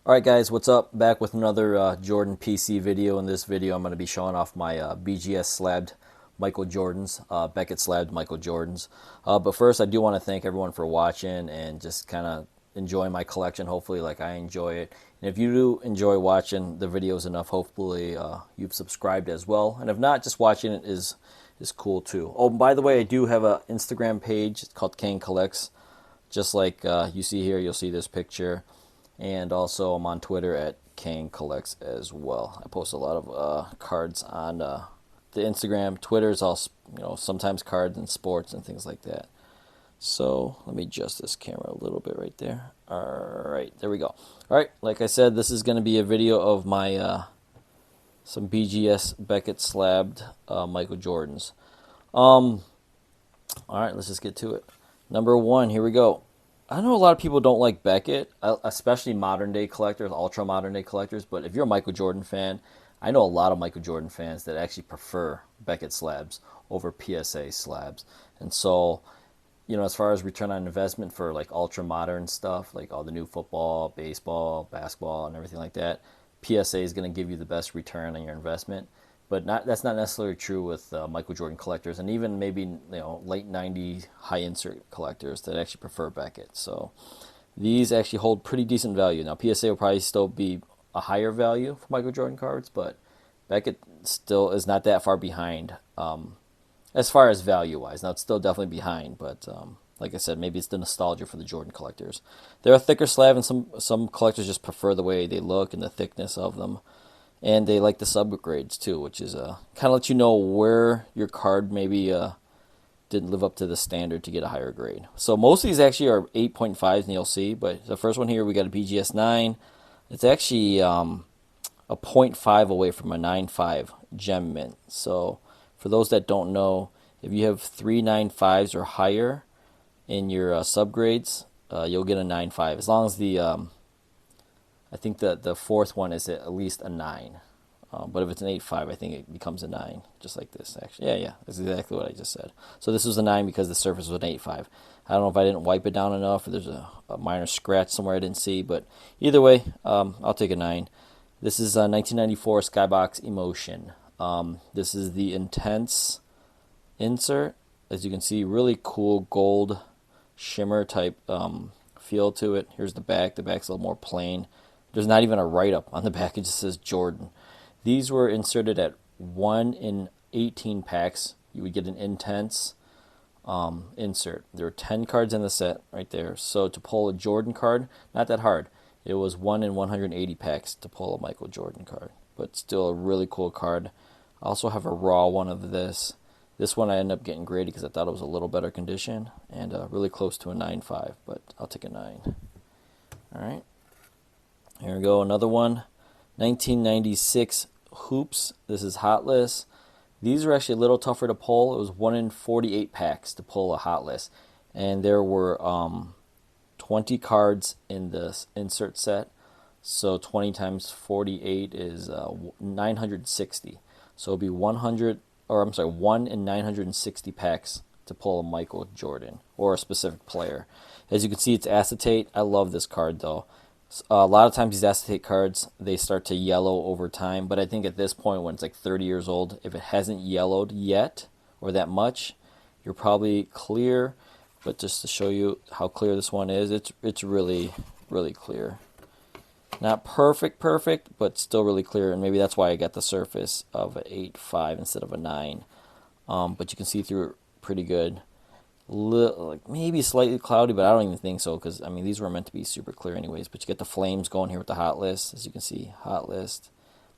Alright guys, what's up? Back with another Jordan PC video. In this video I'm going to be showing off my BGS Slabbed Michael Jordans, Beckett Slabbed Michael Jordans. But first I do want to thank everyone for watching and just kind of enjoying my collection, hopefully like I enjoy it. And if you do enjoy watching the videos enough, hopefully you've subscribed as well. And if not, just watching it is cool too. Oh, by the way, I do have an Instagram page. It's called Kane Collects. Just like you see here, you'll see this picture. And also I'm on Twitter at Kane Collects as well. I post a lot of cards on the Instagram. Twitter is also, sometimes cards and sports and things like that. So let me adjust this camera a little bit right there. Alright, there we go. Alright, like I said, this is going to be a video of my some BGS Beckett Slabbed Michael Jordans. Alright, let's just get to it. Number one, here we go. I know a lot of people don't like Beckett, especially modern day collectors, ultra modern day collectors, but if you're a Michael Jordan fan, I know a lot of Michael Jordan fans that actually prefer Beckett slabs over PSA slabs. And so, as far as return on investment for like ultra modern stuff, like all the new football, baseball, basketball, and everything like that, PSA is going to give you the best return on your investment. But that's not necessarily true with Michael Jordan collectors, and even maybe late '90s high insert collectors that actually prefer Beckett. So these actually hold pretty decent value. Now PSA will probably still be a higher value for Michael Jordan cards, but Beckett still is not that far behind as far as value wise. Now it's still definitely behind, but like I said, maybe it's the nostalgia for the Jordan collectors. They're a thicker slab, and some collectors just prefer the way they look and the thickness of them. And they like the subgrades too, which is kind of let you know where your card maybe didn't live up to the standard to get a higher grade. So most of these actually are 8.5s, and you'll see. But the first one here, we got a BGS 9. It's actually a 0.5 away from a 9.5 gem mint. So for those that don't know, if you have 3.95s or higher in your subgrades, you'll get a 9.5. As long as the I think the fourth one is at least a 9. But if it's an 8.5, I think it becomes a 9, just like this, actually. Yeah, that's exactly what I just said. So this was a 9 because the surface was an 8.5. I don't know if I didn't wipe it down enough, or there's a minor scratch somewhere I didn't see, but either way, I'll take a 9. This is a 1994 Skybox Emotion. This is the Intense insert. As you can see, really cool gold shimmer type feel to it. Here's the back. The back's a little more plain. There's not even a write-up on the back. It just says Jordan. These were inserted at 1 in 18 packs. You would get an Intense insert. There are 10 cards in the set right there. So to pull a Jordan card, not that hard. It was 1 in 180 packs to pull a Michael Jordan card. But still a really cool card. I also have a raw one of this. This one I ended up getting graded because I thought it was a little better condition. And really close to a 9.5. But I'll take a 9. Alright. Here we go, another one. 1996 Hoops. This is Hot List. These are actually a little tougher to pull. It was 1 in 48 packs to pull a Hot List. And there were 20 cards in this insert set. So 20 times 48 is 960. So it'll be 1 in 960 packs to pull a Michael Jordan or a specific player. As you can see, it's acetate. I love this card though. A lot of times these acetate cards, they start to yellow over time, but I think at this point when it's like 30 years old, if it hasn't yellowed yet or that much, you're probably clear. But just to show you how clear this one is, it's really, really clear. Not perfect, but still really clear, and maybe that's why I got the surface of an 8.5 instead of a 9. But you can see through it pretty good. Like maybe slightly cloudy, but I don't even think so, because these were meant to be super clear anyways. But you get the flames going here with the Hot List. As you can see, Hot List,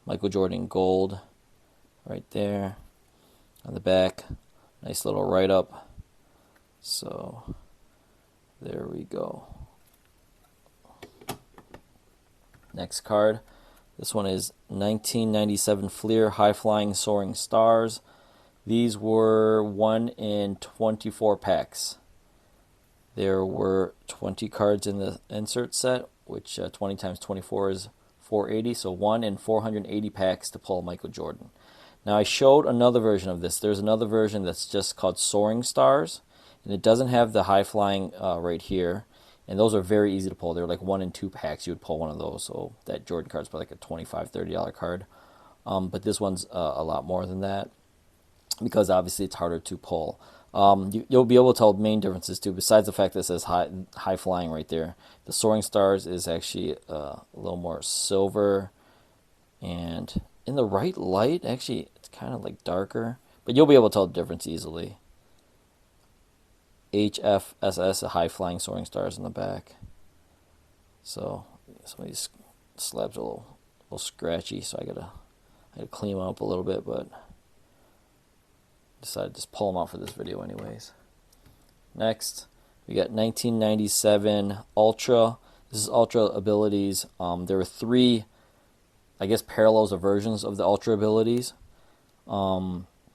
Michael Jordan gold right there on the back. Nice little write-up. So there we go. Next card. This one is 1997 Flair High Flying Soaring Stars. These were 1 in 24 packs. There were 20 cards in the insert set, which 20 times 24 is 480. So 1 in 480 packs to pull Michael Jordan. Now I showed another version of this. There's another version that's just called Soaring Stars, and it doesn't have the high flying right here. And those are very easy to pull. They're like 1 in 2 packs. You would pull one of those. So that Jordan card's probably like a $25-$30 card. But this one's a lot more than that because obviously it's harder to pull. You'll be able to tell main differences too. Besides the fact that it says high flying right there, the Soaring Stars is actually a little more silver, and in the right light, actually it's kind of like darker. But you'll be able to tell the difference easily. HFSS, a high flying Soaring Stars in the back. So some of these slabs are a little scratchy, so I gotta clean them up a little bit, but decided to just pull them out for this video anyways. Next, we got 1997 Ultra. This is Ultra abilities. There were 3, I guess, parallels or versions of the Ultra abilities.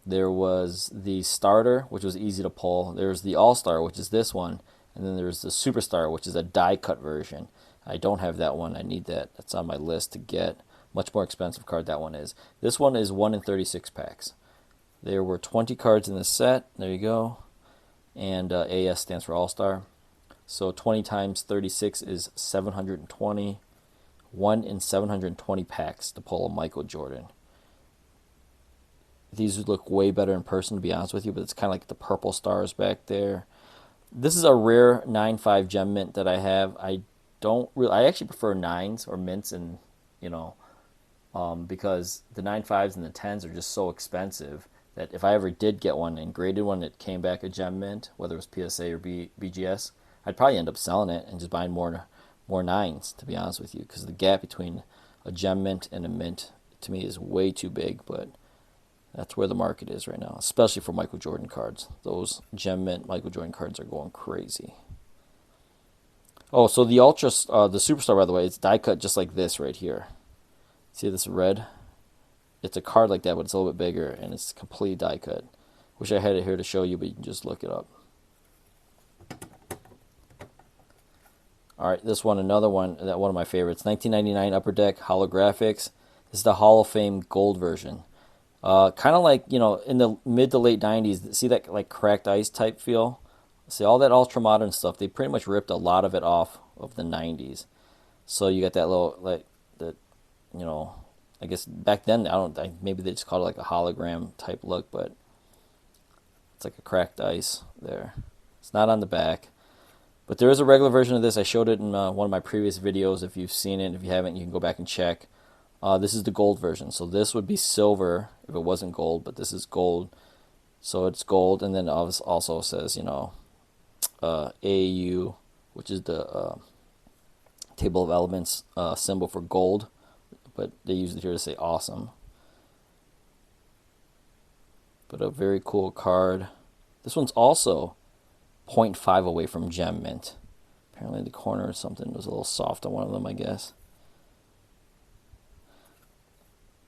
There was the Starter, which was easy to pull. There's the All-Star, which is this one. And then there's the Superstar, which is a die-cut version. I don't have that one. I need that. That's on my list to get. Much more expensive card that one is. This one is 1 in 36 packs. There were 20 cards in the set. There you go. And AS stands for All-Star. So 20 times 36 is 720. 1 in 720 packs to pull a Michael Jordan. These would look way better in person, to be honest with you, but it's kind of like the purple stars back there. This is a rare 9.5 gem mint that I have. I actually prefer 9s or mints, and because the 9.5s and the 10s are just so expensive that if I ever did get one and graded one that came back a gem mint, whether it was PSA or BGS, I'd probably end up selling it and just buying more 9s, to be honest with you, because the gap between a gem mint and a mint to me is way too big. But that's where the market is right now, especially for Michael Jordan cards. Those gem mint Michael Jordan cards are going crazy. Oh, so the Ultra, the Superstar, by the way, it's die cut just like this right here. See this red? It's a card like that, but it's a little bit bigger, and it's completely die cut. Wish I had it here to show you, but you can just look it up. All right, this one, another one, one of my favorites, 1999 Upper Deck Holographix. This is the Hall of Fame gold version. Kind of like, in the mid to late 90s, see that like cracked ice type feel? See, all that ultra modern stuff, they pretty much ripped a lot of it off of the 90s. So you got that little, like, I guess back then, maybe they just called it like a hologram type look, but it's like a cracked ice there. It's not on the back. But there is a regular version of this. I showed it in one of my previous videos. If you've seen it, if you haven't, you can go back and check. This is the gold version. So this would be silver if it wasn't gold, but this is gold. So it's gold, and then it also says, AU, which is the table of elements symbol for gold, but they use it here to say awesome. But a very cool card. This one's also 0.5 away from gem mint. Apparently the corner or something was a little soft on one of them, I guess.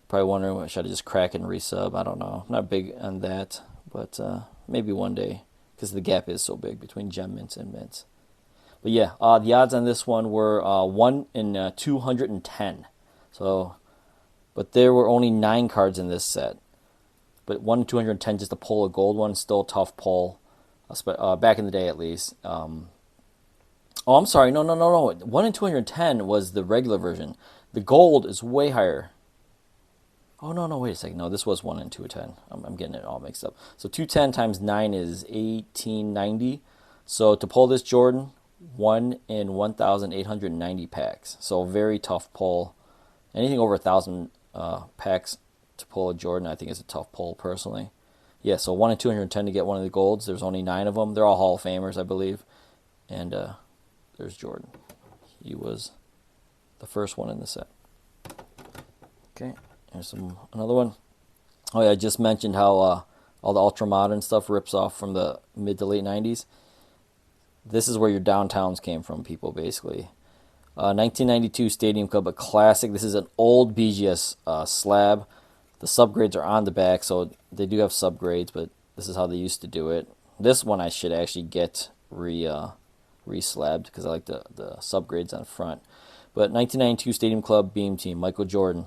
Probably wondering, should I just crack and resub? I don't know. I'm not big on that, but maybe one day, because the gap is so big between gem mints and mints. But yeah, the odds on this one were 1 in 210. So, but there were only 9 cards in this set. But 1 in 210 just to pull a gold one, still a tough pull. Back in the day, at least. Oh, I'm sorry. No. 1 in 210 was the regular version. The gold is way higher. Oh, no, wait a second. No, this was 1 in 210. I'm getting it all mixed up. So 210 times 9 is 1890. So to pull this Jordan, 1 in 1,890 packs. So very tough pull. Anything over 1,000 packs to pull a Jordan, I think is a tough pull, personally. Yeah, so 1 in 210 to get one of the golds. There's only 9 of them. They're all Hall of Famers, I believe. And there's Jordan. He was the first one in the set. Okay, here's another one. Oh yeah, I just mentioned how all the ultra modern stuff rips off from the mid to late 90s. This is where your downtowns came from, people, basically. 1992 Stadium Club, a classic. This is an old BGS slab. The subgrades are on the back, so they do have subgrades, but this is how they used to do it. This one I should actually get re-slabbed because I like the subgrades on the front. But 1992 Stadium Club Beam Team, Michael Jordan.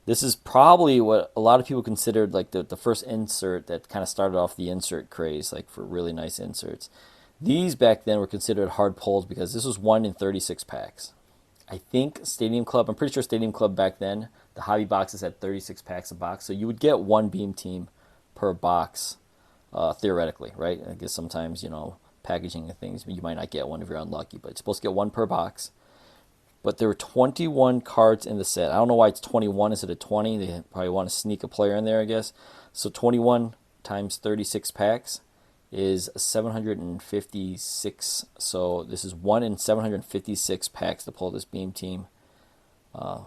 This is probably what a lot of people considered like the first insert that kind of started off the insert craze, like for really nice inserts. These back then were considered hard pulls because this was 1 in 36 packs. I think Stadium Club, I'm pretty sure Stadium Club back then, the hobby boxes had 36 packs a box. So you would get one beam team per box, theoretically, right? I guess sometimes, packaging and things, you might not get one if you're unlucky, but you're supposed to get one per box. But there were 21 cards in the set. I don't know why it's 21 instead of 20. They probably want to sneak a player in there, I guess. So 21 times 36 packs is 756. So this is 1 in 756 packs to pull this beam team.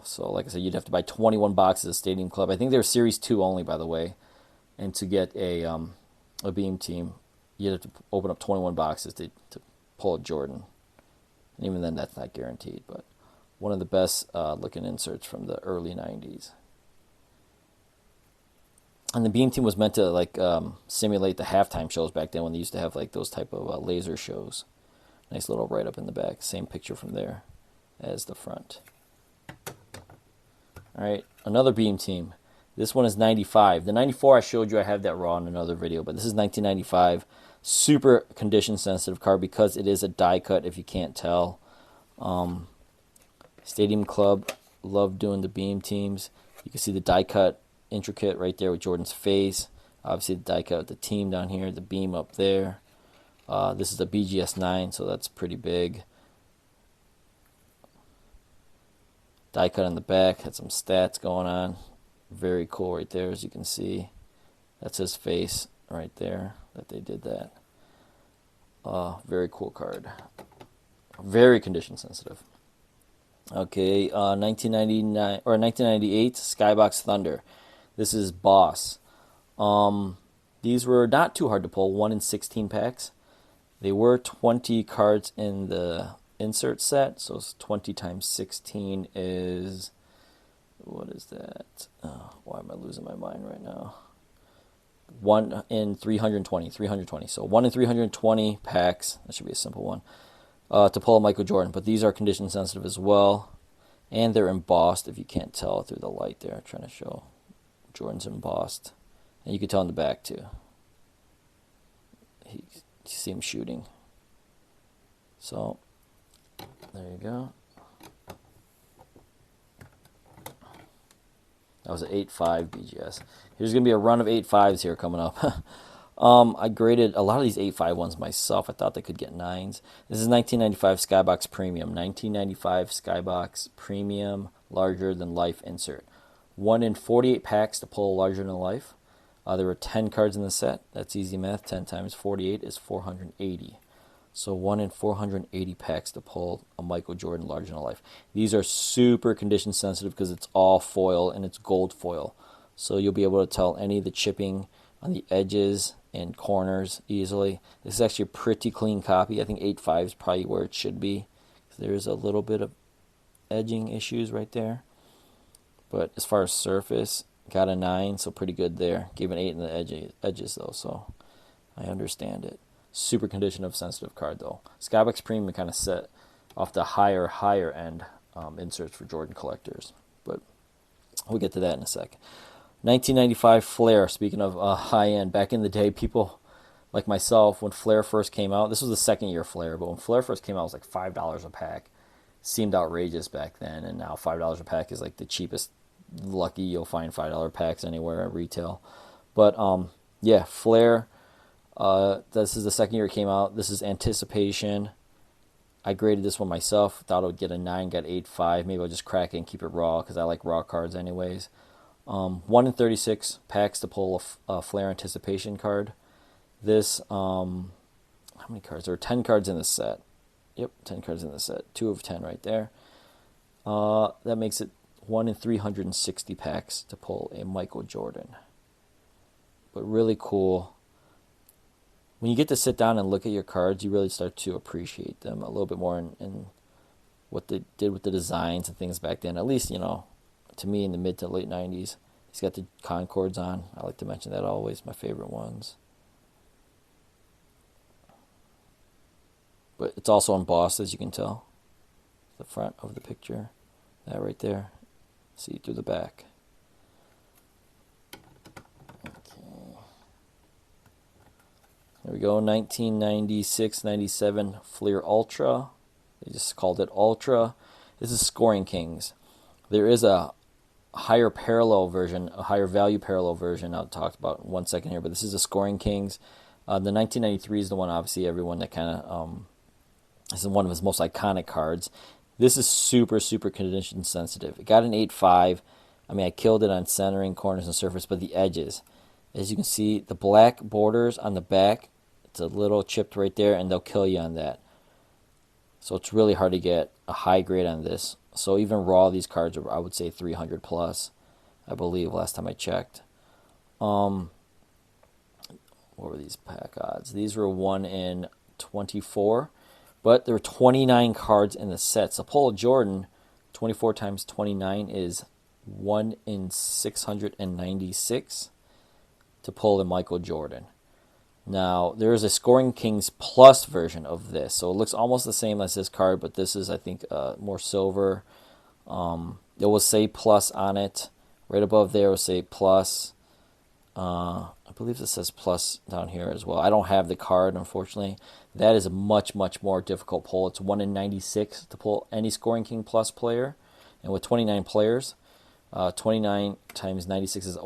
So like I said, you'd have to buy 21 boxes of Stadium Club. I think they're Series 2 only, by the way. And to get a beam team, you'd have to open up 21 boxes to pull a Jordan. And even then, that's not guaranteed. But one of the best looking inserts from the early 90s. And the beam team was meant to simulate the halftime shows back then when they used to have like those type of laser shows. Nice little write up in the back. Same picture from there as the front. All right, another beam team. This one is 95. The 94 I showed you, I have that raw in another video, but this is 1995. Super condition sensitive card because it is a die cut if you can't tell. Stadium Club love doing the beam teams. You can see the die cut intricate right there with Jordan's face. Obviously the die cut with the team down here, the beam up there. This is a BGS 9, so that's pretty big. Die cut on the back, had some stats going on. Very cool right there, as you can see. That's his face right there, that they did that. Very cool card. Very condition sensitive. Okay, 1999 or 1998 Skybox Thunder. This is Boss. These were not too hard to pull, 1 in 16 packs. They were 20 cards in the insert set, so 20 times 16 is, what is that? Oh, why am I losing my mind right now? 1 in 320. So 1 in 320 packs. That should be a simple one. To pull a Michael Jordan. But these are condition sensitive as well. And they're embossed, if you can't tell through the light there. I'm trying to show Jordan's embossed. And you can tell in the back too. You see him shooting. So, there you go. That was an 8.5 BGS. Here's going to be a run of 8.5s here coming up. I graded a lot of these 8.5 ones myself. I thought they could get 9s. This is 1995 Skybox Premium. 1995 Skybox Premium larger than life insert. 1 in 48 packs to pull larger than life. There were 10 cards in the set. That's easy math. 10 times 48 is 480. So 1 in 480 packs to pull a Michael Jordan larger than life. These are super condition sensitive because it's all foil and it's gold foil. So you'll be able to tell any of the chipping on the edges and corners easily. This is actually a pretty clean copy. I think 8.5 is probably where it should be. There's a little bit of edging issues right there. But as far as surface, got a 9, so pretty good there. Gave an 8 in the edges though, so I understand it. Super condition of sensitive card though. Skybox Premium kind of set off the higher end inserts for Jordan collectors, but we'll get to that in a sec. 1995 Flair. Speaking of high end, back in the day, people like myself, when Flair first came out, this was the second year Flair, but when Flair first came out, it was like $5 a pack. Seemed outrageous back then, and now $5 a pack is like the cheapest. Lucky you'll find $5 packs anywhere at retail. But yeah, Flair. This is the second year it came out. This is Anticipation. I graded this one myself. Thought it would get a 9, got 8.5. Maybe I'll just crack it and keep it raw because I like raw cards anyways. 1 in 36 packs to pull a Flair Anticipation card. This, how many cards? There are 10 cards in the set. Yep, 10 cards in the set. 2 of 10 right there. That makes it 1 in 360 packs to pull a Michael Jordan. But really cool. When you get to sit down and look at your cards, you really start to appreciate them a little bit more in what they did with the designs and things back then. At least, to me in the mid to late 90s. He's got the Concords on. I like to mention that always, my favorite ones. But it's also embossed, as you can tell. The front of the picture. That right there. See through the back. Okay. There we we go, 1996-97 Flair Ultra. They just called it Ultra. This is Scoring Kings. There is a higher parallel version, a higher value parallel version I'll talk about in 1 second here, but this is the Scoring Kings. The 1993 is the one, obviously, everyone that kind of, this is one of his most iconic cards. This is super, super condition sensitive. It got an 8.5. I mean, I killed it on centering, corners, and surface, but the edges, as you can see, the black borders on the back, it's a little chipped right there, and they'll kill you on that. So it's really hard to get a high grade on this. So even raw, these cards are, I would say, 300 plus, I believe, last time I checked. What were these pack odds? These were 1 in 24, but there were 29 cards in the set. So pull a Jordan, 24 times 29 is 1 in 696 to pull a Michael Jordan. Now, there is a Scoring Kings Plus version of this, so it looks almost the same as this card, but this is, I think, more silver. It will say Plus on it. Right above there will say Plus. I believe it says Plus down here as well. I don't have the card, unfortunately. That is a much, much more difficult pull. It's 1 in 96 to pull any Scoring King Plus player, and with 29 players, 29 times 96 is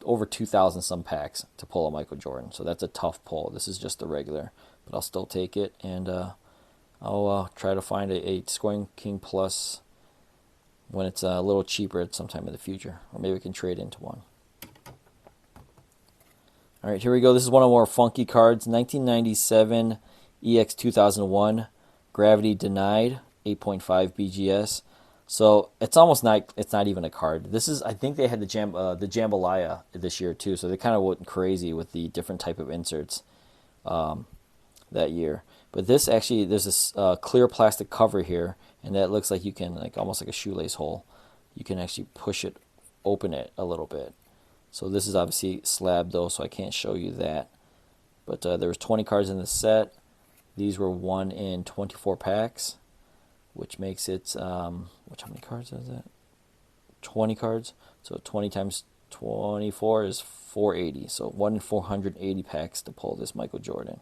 over 2,000 some packs to pull a Michael Jordan. So that's a tough pull. This is just the regular, but I'll still take it, and I'll try to find a Scoring King Plus when it's a little cheaper at some time in the future, or maybe we can trade into one. All right, here we go. This is one of the more funky cards. 1997 EX 2001 Gravity Denied 8.5 BGS. So it's almost not, it's not even a card. This is, I think they had the Jambalaya this year too, so they kind of went crazy with the different type of inserts that year. But this actually, there's this clear plastic cover here, and that looks like you can, like almost like a shoelace hole. You can actually push it, open it a little bit. So this is obviously slab though, so I can't show you that. But there was 20 cards in the set. These were 1 in 24 packs, which makes it, how many cards is that? 20 cards. So 20 times 24 is 480. So 1 in 480 packs to pull this Michael Jordan.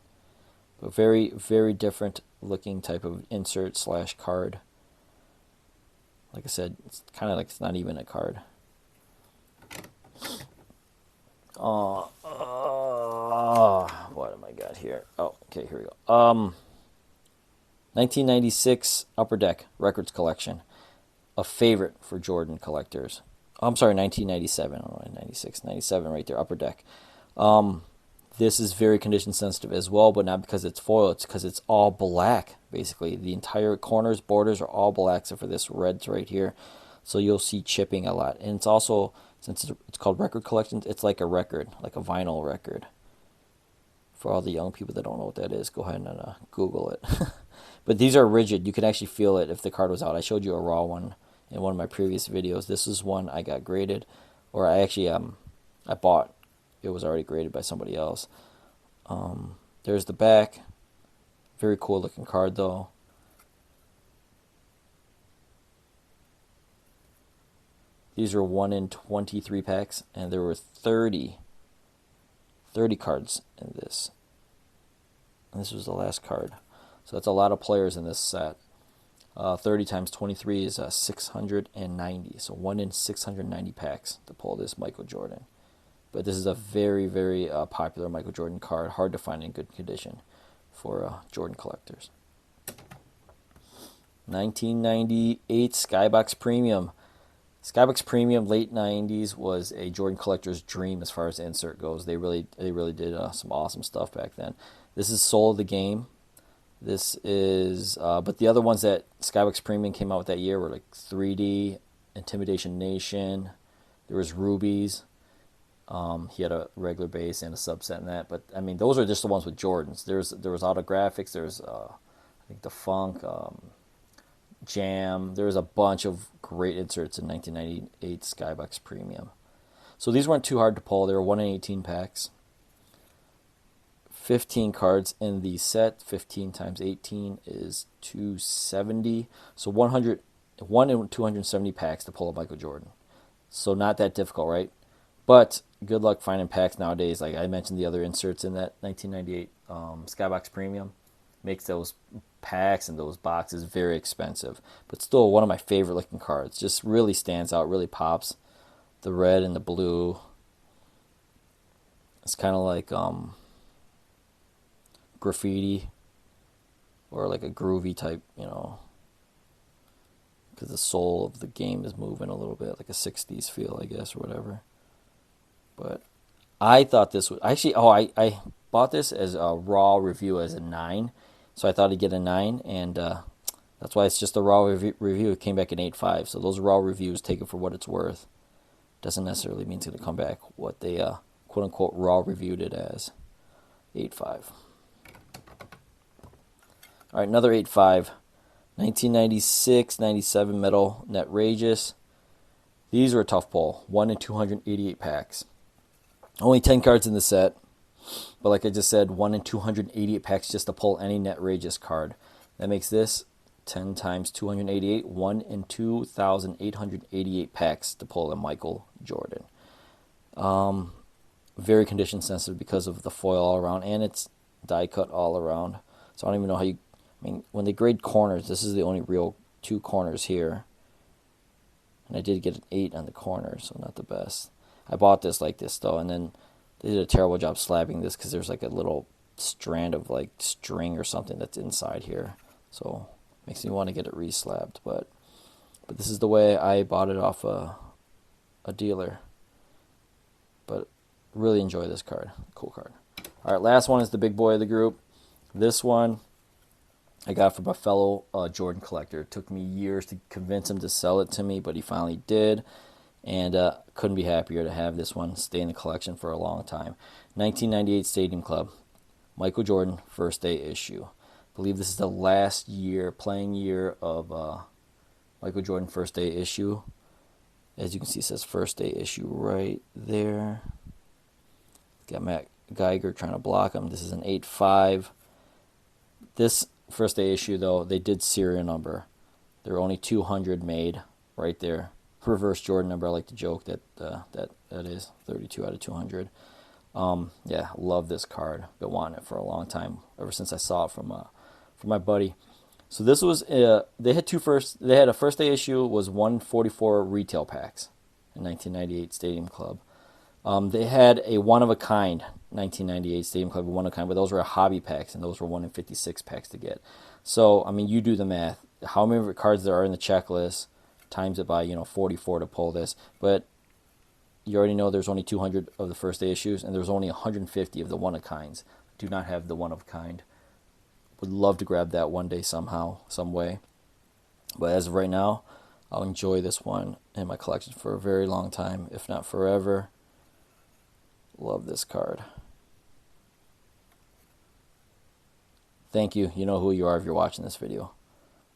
But very, very different looking type of insert slash card. Like I said, it's kind of like it's not even a card. What am I got here? Oh, okay, here we go. 1996 Upper Deck Records Collection, a favorite for Jordan collectors. Oh, I'm sorry, 1997. Oh, 96, 97 right there, Upper Deck. This is very condition sensitive as well, but not because it's foil. It's because it's all black, basically. The entire corners, borders are all black except for this red right here. So you'll see chipping a lot. And it's also, since it's called Record Collections, it's like a record, like a vinyl record. For all the young people that don't know what that is, go ahead and Google it. But these are rigid. You can actually feel it if the card was out. I showed you a raw one in one of my previous videos. This is one I got graded, or I actually I bought. It was already graded by somebody else. There's the back. Very cool looking card though. These are 1 in 23 packs, and there were 30 cards in this. And this was the last card. So that's a lot of players in this set. 30 times 23 is 690. So 1 in 690 packs to pull this Michael Jordan. But this is a very, very popular Michael Jordan card. Hard to find in good condition for Jordan collectors. 1998 Skybox Premium. Skybox Premium late 90s was a Jordan collector's dream as far as insert goes. They really did some awesome stuff back then. This is Soul of the Game. This is, but the other ones that Skybox Premium came out with that year were like 3D, Intimidation Nation. There was Rubies. He had a regular base and a subset in that. But I mean, those are just the ones with Jordans. There was Holographix. There's I think the Funk. Jam. There was a bunch of great inserts in 1998 Skybox Premium. So these weren't too hard to pull. They were 1 in 18 packs. 15 cards in the set. 15 times 18 is 270. So 1 in 270 packs to pull a Michael Jordan. So not that difficult, right? But good luck finding packs nowadays. Like I mentioned the other inserts in that 1998 Skybox Premium makes those packs and those boxes very expensive, but still one of my favorite looking cards. Just really stands out, really pops. The red and the blue. It's kind of like graffiti or like a groovy type, because the soul of the game is moving a little bit, like a 60s feel, I guess, or whatever. But I thought this was actually, I bought this as a raw review as a 9, so I thought I'd get a 9, and that's why it's just a raw review. It came back an 8.5, so those raw reviews, take it for what it's worth. Doesn't necessarily mean it's going to come back what they quote-unquote raw reviewed it as. 8.5. All right, another 8.5. 1996-97 metal Netrageous. These were a tough pull. 1 in 288 packs. Only 10 cards in the set. But like I just said, 1 in 288 packs just to pull any Netrageous card. That makes this 10 times 288, 1 in 2,888 packs to pull a Michael Jordan. Very condition sensitive because of the foil all around, and it's die cut all around. So I don't even know how you... when they grade corners, this is the only real 2 corners here. And I did get an 8 on the corner, so not the best. I bought this like this, though, and then they did a terrible job slabbing this because there's like a little strand of like string or something that's inside here. So makes me want to get it re-slabbed. But this is the way I bought it off a dealer. But really enjoy this card. Cool card. All right, last one is the big boy of the group. This one I got from a fellow Jordan collector. It took me years to convince him to sell it to me, but he finally did. And couldn't be happier to have this one stay in the collection for a long time. 1998 Stadium Club. Michael Jordan, first day issue. I believe this is the last playing year of Michael Jordan first day issue. As you can see, it says first day issue right there. Got Matt Geiger trying to block him. This is an 8.5. This first day issue, though, they did serial number. There are only 200 made right there. Reverse Jordan number. I like to joke that that is 32 out of 200. Yeah, love this card. Been wanting it for a long time, ever since I saw it from my buddy. So this was they had a first day issue was 144 retail packs in 1998 Stadium Club. They had a one of a kind 1998 Stadium Club one of a kind, but those were hobby packs, and those were 1 in 56 packs to get. So you do the math. How many cards there are in the checklist? Times it by 44 to pull this, but you already know there's only 200 of the first day issues, and there's only 150 of the one of kinds. Do not have the one of kind. Would love to grab that one day somehow, some way. But as of right now, I'll enjoy this one in my collection for a very long time, if not forever. Love this card. Thank you. You know who you are if you're watching this video,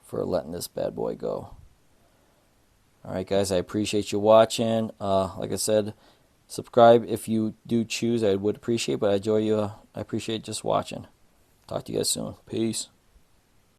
for letting this bad boy go. Alright guys, I appreciate you watching. Like I said, subscribe if you do choose. I would appreciate, but I appreciate just watching. Talk to you guys soon. Peace.